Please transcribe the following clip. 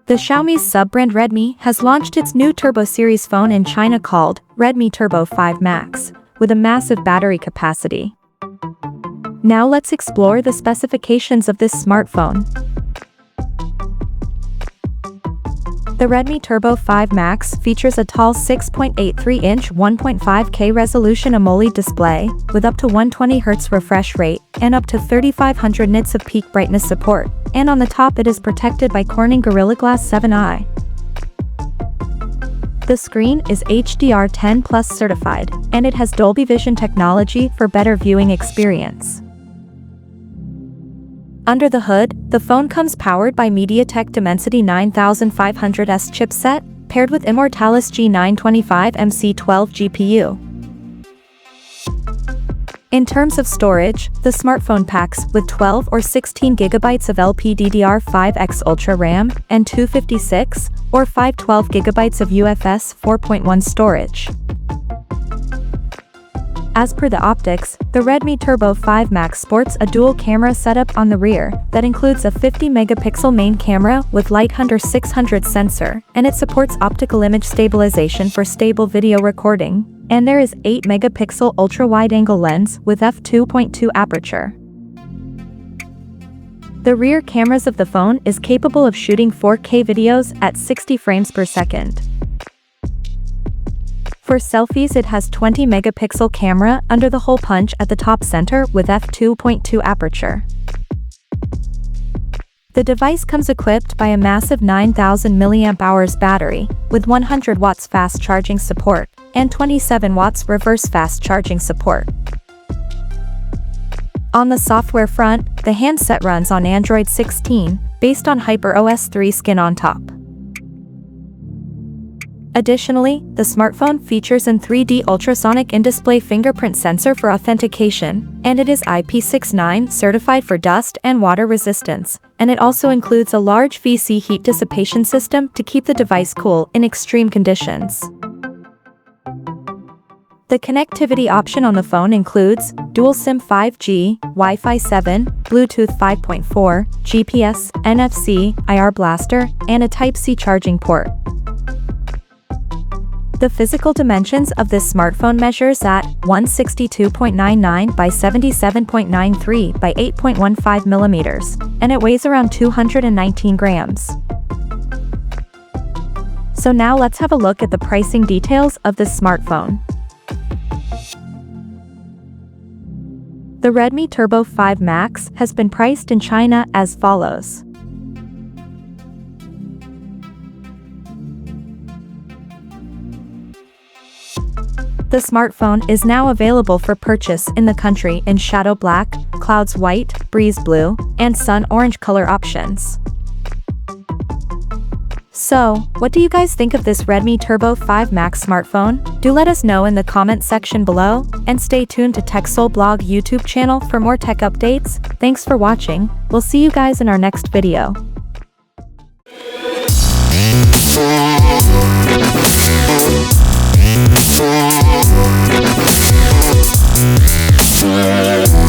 The Xiaomi's sub-brand Redmi has launched its new Turbo series phone in China called Redmi Turbo 5 Max, with a massive battery capacity. Now let's explore the specifications of this smartphone. The Redmi Turbo 5 Max features a tall 6.83-inch 1.5K resolution AMOLED display, with up to 120Hz refresh rate, and up to 3500 nits of peak brightness support, and on the top it is protected by Corning Gorilla Glass 7i. The screen is HDR10+ certified, and it has Dolby Vision technology for better viewing experience. Under the hood, the phone comes powered by MediaTek Dimensity 9500S chipset, paired with Immortalis G925MC12 GPU. In terms of storage, the smartphone packs with 12 or 16 GB of LPDDR5X Ultra RAM and 256 or 512 GB of UFS 4.1 storage. As per the optics, the Redmi Turbo 5 Max sports a dual camera setup on the rear that includes a 50-megapixel main camera with Light Hunter 600 sensor, and it supports optical image stabilization for stable video recording, and there is 8-megapixel ultra-wide-angle lens with f2.2 aperture. The rear cameras of the phone is capable of shooting 4K videos at 60 frames per second. For selfies, it has 20-megapixel camera under the hole punch at the top center with f2.2 aperture. The device comes equipped by a massive 9000 mAh battery with 100 watts fast charging support and 27 watts reverse fast charging support. On the software front, the handset runs on Android 16, based on HyperOS 3 skin on top. Additionally, the smartphone features an 3D ultrasonic in-display fingerprint sensor for authentication, and it is IP69 certified for dust and water resistance, and it also includes a large VC heat dissipation system to keep the device cool in extreme conditions. The connectivity option on the phone includes dual SIM 5G, Wi-Fi 7, Bluetooth 5.4, GPS, NFC, IR blaster, and a Type-C charging port. The physical dimensions of this smartphone measures at 162.99 by 77.93 by 8.15 millimeters, and it weighs around 219 grams. So now let's have a look at the pricing details of this smartphone. The Redmi Turbo 5 Max has been priced in China as follows. The smartphone is now available for purchase in the country in Shadow Black, Clouds White, Breeze Blue, and Sun Orange color options. So, what do you guys think of this Redmi Turbo 5 Max smartphone? Do let us know in the comment section below, and stay tuned to TechSole Blog YouTube channel for more tech updates. Thanks for watching, we'll see you guys in our next video. Yeah.